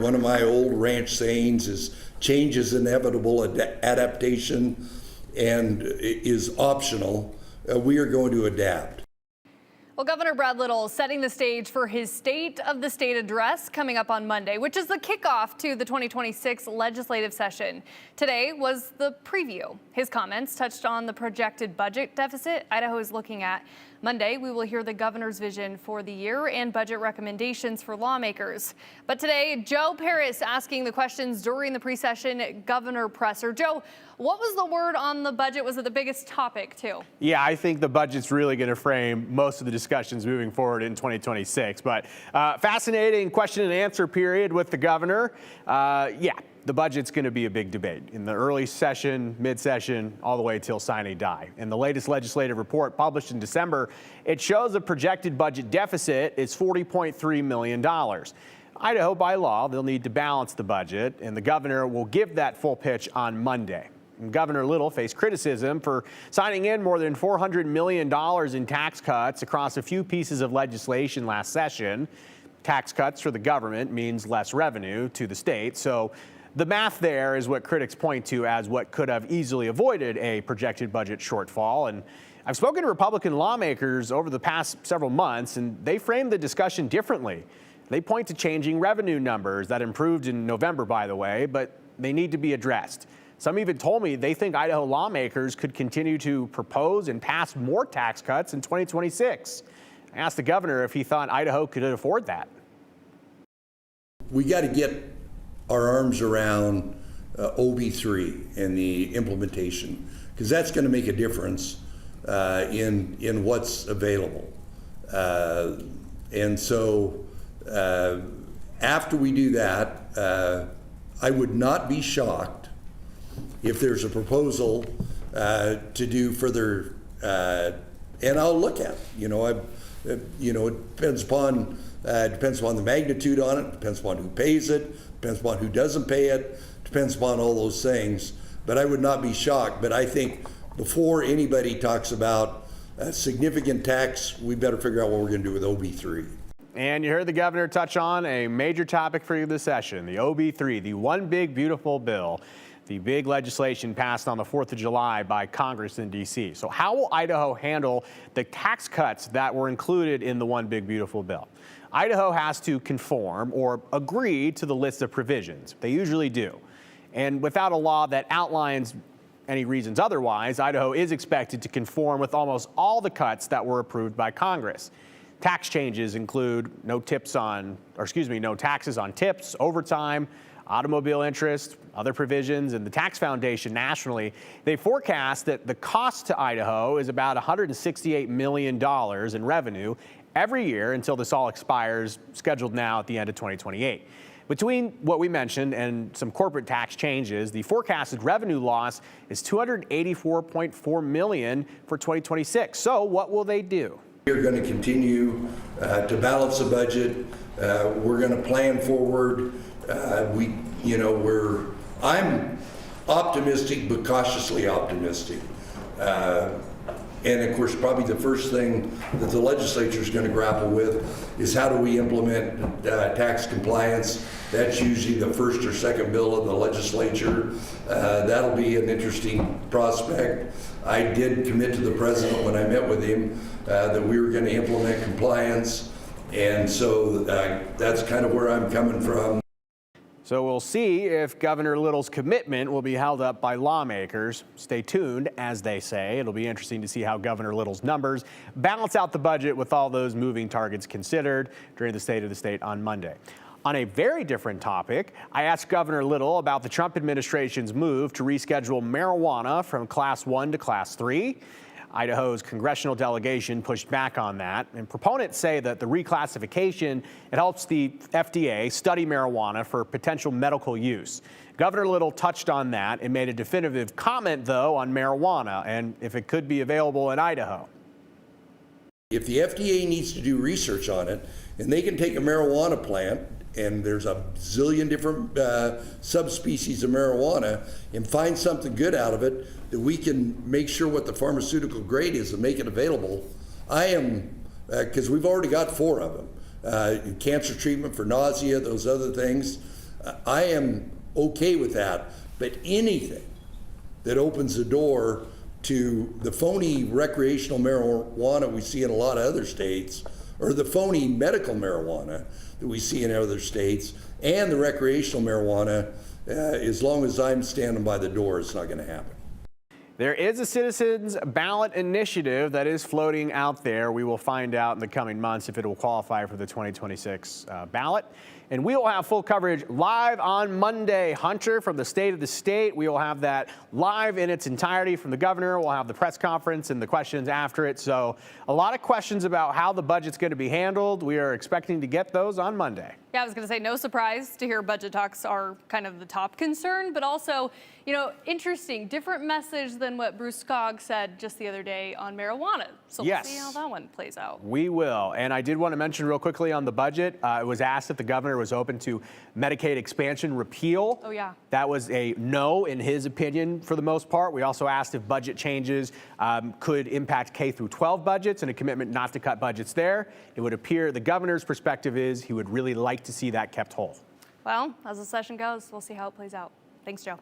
one of my old ranch sayings is change is inevitable, adaptation and is optional. We are going to adapt. Well, Governor Brad Little setting the stage for his State of the State address coming up on Monday, which is the kickoff to the 2026 legislative session. Today was the preview. His comments touched on the projected budget deficit Idaho is looking at. Monday, we will hear the governor's vision for the year and budget recommendations for lawmakers. But today, Joe Paris asking the questions during the pre-session governor presser. Joe, what was the word on the budget? Was it the biggest topic, too? Yeah, I think the budget's really going to frame most of the discussions moving forward in 2026. But fascinating question and answer period with the governor. Yeah, the budget's going to be a big debate in the early session, mid-session, all the way till sine die. In the latest legislative report published in December, it shows the projected budget deficit is $40.3 million. Idaho, by law, they'll need to balance the budget, and the governor will give that full pitch on Monday. And Governor Little faced criticism for signing in more than $400 million in tax cuts across a few pieces of legislation last session. Tax cuts for the government means less revenue to the state, so the math there is what critics point to as what could have easily avoided a projected budget shortfall. And I've spoken to Republican lawmakers over the past several months, and they frame the discussion differently. They point to changing revenue numbers that improved in November, by the way, but they need to be addressed. Some even told me they think Idaho lawmakers could continue to propose and pass more tax cuts in 2026. I asked the governor if he thought Idaho could afford that. We got to get our arms around OB3 and the implementation, because that's going to make a difference in what's available. And so after we do that, I would not be shocked if there's a proposal to do further, and I'll look at it. It depends upon the magnitude on it, depends upon who pays it, depends upon who doesn't pay it, depends upon all those things. But I would not be shocked. But I think before anybody talks about a significant tax, we better figure out what we're going to do with OB3. And you heard the governor touch on a major topic for this session, the OB3, the One Big Beautiful Bill, the big legislation passed on the 4th of July by Congress in D.C. So how will Idaho handle the tax cuts that were included in the One Big Beautiful Bill? Idaho has to conform or agree to the list of provisions. They usually do. And without a law that outlines any reasons otherwise, Idaho is expected to conform with almost all the cuts that were approved by Congress. Tax changes include no taxes on tips, overtime, automobile interest, other provisions, and the tax foundation nationally. They forecast that the cost to Idaho is about $168 million in revenue every year until this all expires, scheduled now at the end of 2028. Between what we mentioned and some corporate tax changes, the forecasted revenue loss is $284.4 million for 2026. So what will they do? We're going to continue to balance the budget. We're going to plan forward. I'm optimistic, but cautiously optimistic. And of course, probably the first thing that the legislature is going to grapple with is how do we implement tax compliance. That's usually the first or second bill of the legislature. That'll be an interesting prospect. I did commit to the president when I met with him that we were going to implement compliance. And so that's kind of where I'm coming from. So we'll see if Governor Little's commitment will be held up by lawmakers. Stay tuned, as they say. It'll be interesting to see how Governor Little's numbers balance out the budget with all those moving targets considered during the State of the State on Monday. On a very different topic, I asked Governor Little about the Trump administration's move to reschedule marijuana from Class 1 to Class 3. Idaho's congressional delegation pushed back on that, and proponents say that the reclassification, it helps the FDA study marijuana for potential medical use. Governor Little touched on that and made a definitive comment, though, on marijuana and if it could be available in Idaho. If the FDA needs to do research on it, and they can take a marijuana plant, and there's a zillion different subspecies of marijuana, and find something good out of it, that we can make sure what the pharmaceutical grade is and make it available. I am, because we've already got 4 of them. Cancer treatment for nausea, those other things. I am okay with that, but anything that opens the door to the phony recreational marijuana we see in a lot of other states, or the phony medical marijuana that we see in other states, and the recreational marijuana, as long as I'm standing by the door, it's not going to happen. There is a citizens ballot initiative that is floating out there. We will find out in the coming months if it will qualify for the 2026 ballot. And we will have full coverage live on Monday. Hunter, from the state of the state, we will have that live in its entirety from the governor. We'll have the press conference and the questions after it. So a lot of questions about how the budget's going to be handled. We are expecting to get those on Monday. Yeah, I was going to say, no surprise to hear budget talks are kind of the top concern, but also, you know, interesting, different message than what Bruce Skog said just the other day on marijuana. So Yes. we'll see how that one plays out. We will. And I did want to mention real quickly on the budget, it was asked if the governor was open to Medicaid expansion repeal. Oh, yeah. That was a no in his opinion for the most part. We also asked if budget changes could impact K through 12 budgets and a commitment not to cut budgets there. It would appear the governor's perspective is he would really like to see that kept whole. Well, as the session goes, we'll see how it plays out. Thanks, Joe.